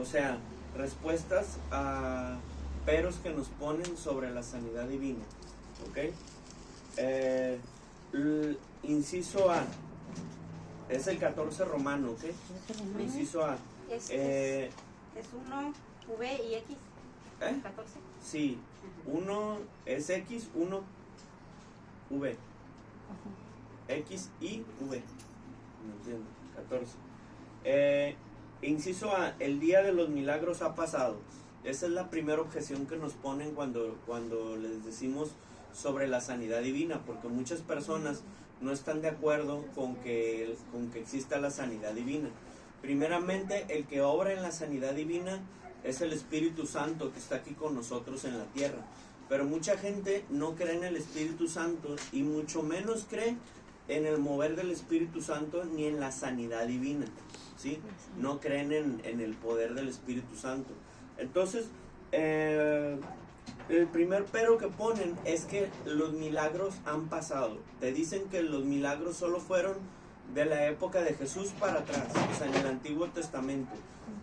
O sea, respuestas a peros que nos ponen sobre la sanidad divina. ¿Ok? Inciso A. Es el 14 romano, ¿ok? Inciso A. Es 1 V y X. 14. Sí. 1 es X, 1 V. X y V. No entiendo. 14. Inciso A. El día de los milagros ha pasado. Esa es la primera objeción que nos ponen cuando les decimos sobre la sanidad divina, porque muchas personas no están de acuerdo con que exista la sanidad divina. Primeramente, el que obra en la sanidad divina es el Espíritu Santo que está aquí con nosotros en la tierra. Pero mucha gente no cree en el Espíritu Santo y mucho menos cree en el mover del Espíritu Santo ni en la sanidad divina, ¿sí? No creen en el poder del Espíritu Santo. Entonces, el primer pero que ponen es que los milagros han pasado. Te dicen que los milagros solo fueron de la época de Jesús para atrás, o sea, en el Antiguo Testamento,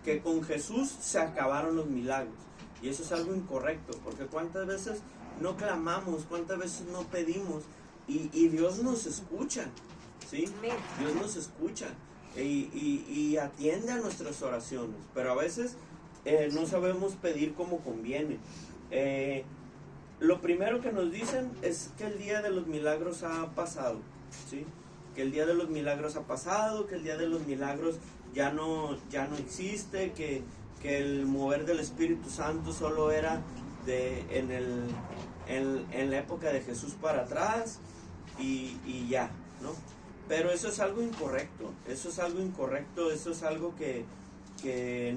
que con Jesús se acabaron los milagros. Y eso es algo incorrecto, porque cuántas veces no clamamos, cuántas veces no pedimos, y Dios nos escucha, ¿sí? Dios nos escucha y atiende a nuestras oraciones, pero a veces no sabemos pedir como conviene. Lo primero que nos dicen es que el día de los milagros ha pasado, ¿sí? Que el día de los milagros ha pasado, que el día de los milagros ya no existe, que el mover del Espíritu Santo solo era en la época de Jesús para atrás y ya, ¿no? Pero eso es algo incorrecto, eso es algo que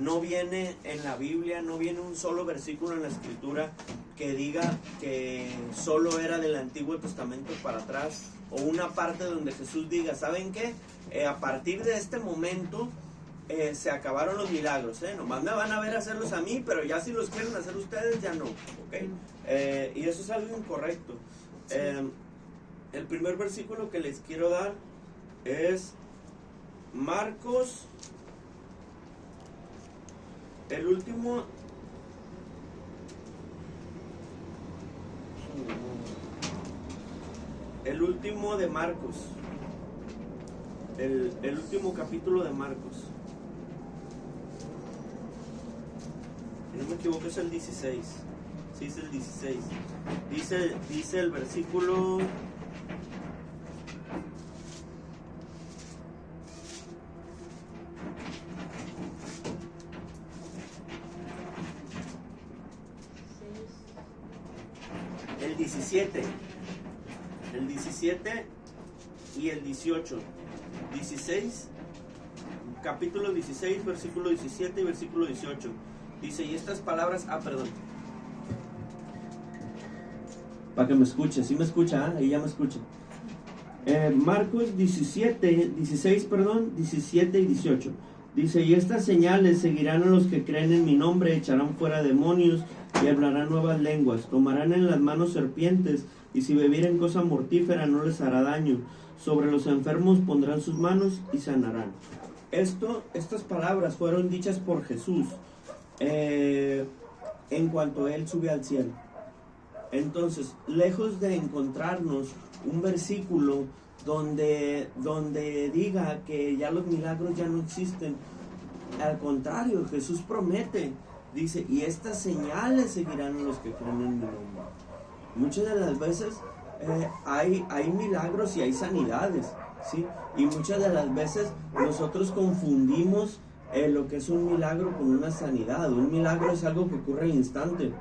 no viene en la Biblia, no viene un solo versículo en la Escritura que diga que solo era del Antiguo Testamento para atrás, o una parte donde Jesús diga, ¿saben qué? A partir de este momento se acabaron los milagros, nomás me van a ver hacerlos a mí, pero ya si los quieren hacer ustedes, ya no, ¿ok? Y eso es algo incorrecto. El primer versículo que les quiero dar es Marcos, el último de Marcos, el último capítulo de Marcos, si no me equivoco es el 16, sí es el 16, dice el versículo el 17 y el 18. 16, capítulo 16, versículo 17 y versículo 18. Dice, y estas palabras, perdón, para que me escuche, ¿sí me escucha? Ahí ya me escucha. Marcos 17 y 18. Dice, y estas señales seguirán a los que creen en mi nombre, echarán fuera demonios y hablarán nuevas lenguas, tomarán en las manos serpientes, y si bebieren cosa mortífera no les hará daño, sobre los enfermos pondrán sus manos y sanarán. Estas palabras fueron dichas por Jesús en cuanto Él sube al cielo. Entonces, lejos de encontrarnos un versículo donde diga que ya los milagros ya no existen, al contrario, Jesús promete, dice, y estas señales seguirán a los que creen en mi nombre. Muchas de las veces hay milagros y hay sanidades, ¿sí? Y muchas de las veces nosotros confundimos lo que es un milagro con una sanidad. Un milagro es algo que ocurre al instante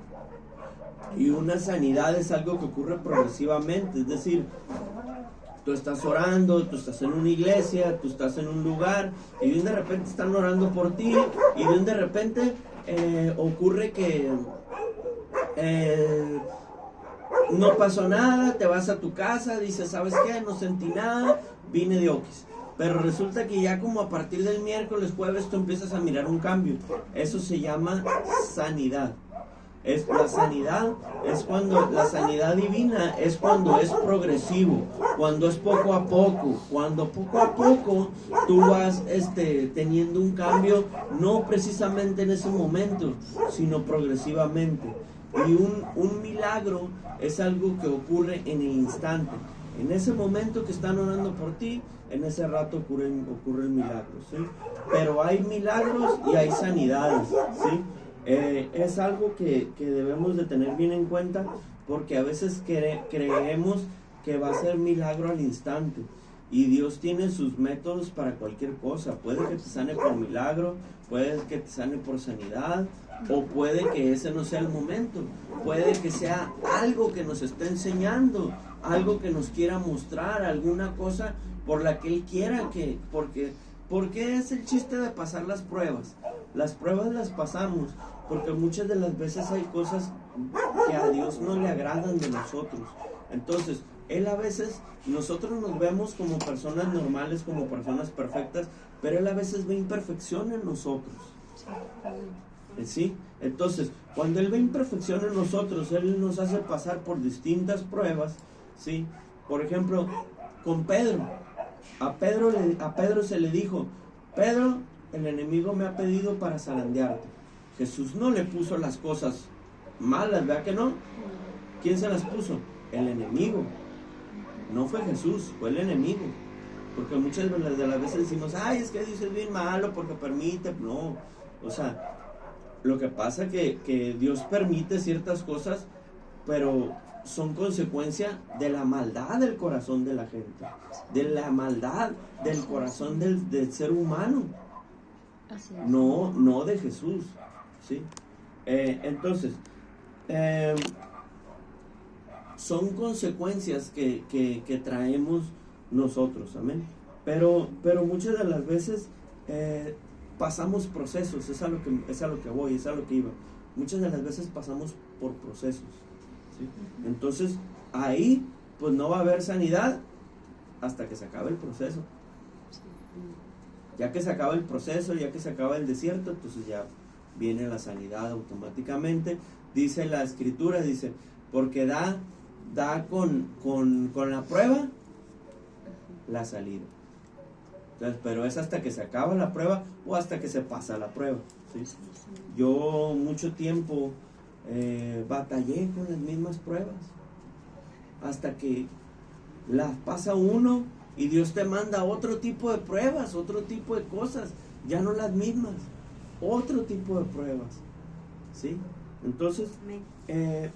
y una sanidad es algo que ocurre progresivamente. Es decir, tú estás orando, tú estás en una iglesia, tú estás en un lugar y de repente están orando por ti y de repente ocurre que no pasó nada, te vas a tu casa, dices, ¿sabes qué? No sentí nada, vine de oquis. Pero resulta que ya como a partir del miércoles, jueves, tú empiezas a mirar un cambio. Eso se llama sanidad. Es la sanidad, la sanidad divina es cuando es progresivo, cuando es poco a poco, cuando poco a poco tú vas teniendo un cambio, no precisamente en ese momento, sino progresivamente. Y un milagro es algo que ocurre en el instante. En ese momento que están orando por ti, en ese rato ocurre el milagro, ¿sí? Pero hay milagros y hay sanidades, ¿sí? Es algo que debemos de tener bien en cuenta, porque a veces creemos que va a ser milagro al instante, y Dios tiene sus métodos para cualquier cosa. Puede que te sane por milagro, puede que te sane por sanidad, o puede que ese no sea el momento, puede que sea algo que nos está enseñando, algo que nos quiera mostrar, alguna cosa por la que Él quiera que, porque es el chiste de pasar las pruebas. Las pruebas las pasamos porque muchas de las veces hay cosas que a Dios no le agradan de nosotros. Entonces, Él a veces, nosotros nos vemos como personas normales, como personas perfectas, pero Él a veces ve imperfección en nosotros. ¿Sí? Entonces, cuando Él ve imperfección en nosotros, Él nos hace pasar por distintas pruebas, ¿sí? Por ejemplo, con Pedro. A Pedro se le dijo: Pedro, el enemigo me ha pedido para zarandearte. Jesús no le puso las cosas malas, ¿verdad que no? ¿Quién se las puso? El enemigo. No fue Jesús, fue el enemigo. Porque muchas de las veces decimos: ay, es que Dios es bien malo porque permite. No, o sea, lo que pasa que Dios permite ciertas cosas, pero son consecuencia de la maldad del corazón de la gente, de la maldad del corazón del ser humano, no de Jesús, ¿sí? Entonces, son consecuencias que traemos nosotros, amén. Pero muchas de las veces pasamos procesos, es a lo que voy, es a lo que iba. Muchas de las veces pasamos por procesos, ¿sí? Entonces, ahí pues no va a haber sanidad hasta que se acabe el proceso. Ya que se acaba el proceso, ya que se acaba el desierto, entonces ya viene la sanidad automáticamente. Dice la Escritura, dice, porque da con la prueba la salida. Entonces, pero es hasta que se acaba la prueba o hasta que se pasa la prueba, ¿sí? Yo mucho tiempo batallé con las mismas pruebas, hasta que las pasa uno y Dios te manda otro tipo de pruebas, otro tipo de cosas, ya no las mismas, otro tipo de pruebas, ¿sí? Entonces,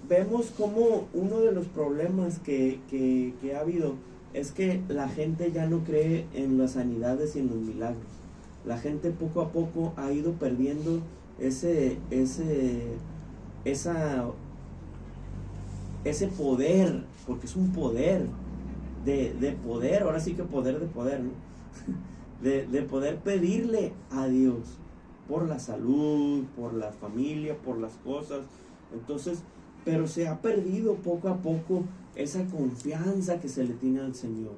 vemos como uno de los problemas que ha habido es que la gente ya no cree en las sanidades y en los milagros. La gente poco a poco ha ido perdiendo ese poder, porque es un poder de poder, ahora sí que poder de poder, ¿no? de poder pedirle a Dios por la salud, por la familia, por las cosas. Entonces, pero se ha perdido poco a poco esa confianza que se le tiene al Señor,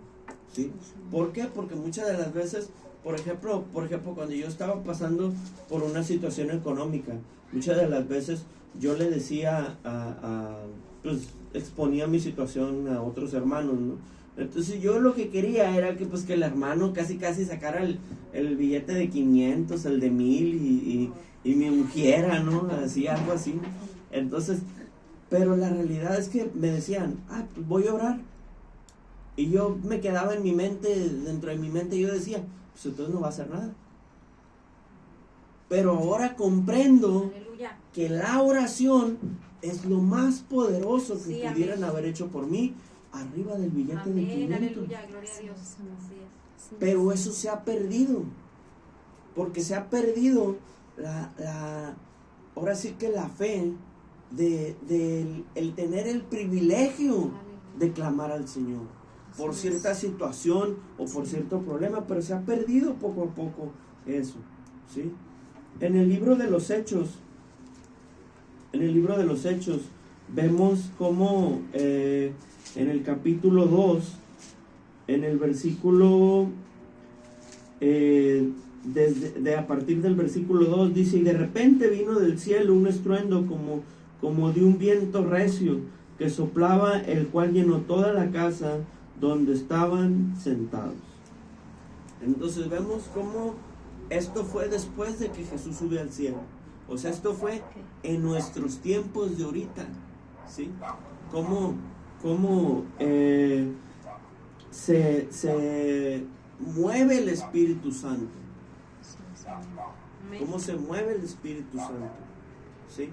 ¿sí? ¿Por qué? Porque muchas de las veces, por ejemplo, cuando yo estaba pasando por una situación económica, muchas de las veces yo le decía pues exponía mi situación a otros hermanos, ¿no? Entonces yo lo que quería era que pues que el hermano casi sacara el billete de 500, el de 1000 y me ungiera, ¿no? Así, algo así. Entonces, pero la realidad es que me decían, pues voy a orar. Y yo me quedaba en mi mente, dentro de mi mente yo decía, pues entonces no va a hacer nada. Pero ahora comprendo que la oración es lo más poderoso que pudieran haber hecho por mí, arriba del billete de 500. Aleluya, gloria a Dios. Pero eso se ha perdido, porque se ha perdido ahora sí que la fe de el tener el privilegio de clamar al Señor por cierta situación o por cierto problema, pero se ha perdido poco a poco eso, ¿sí? En el libro de los Hechos vemos cómo en el capítulo 2, en el versículo a partir del versículo 2 dice: y de repente vino del cielo un estruendo como de un viento recio que soplaba, el cual llenó toda la casa donde estaban sentados. Entonces vemos cómo esto fue después de que Jesús sube al cielo. O sea, esto fue en nuestros tiempos de ahorita, ¿sí? Cómo se mueve el Espíritu Santo. Cómo se mueve el Espíritu Santo, ¿sí?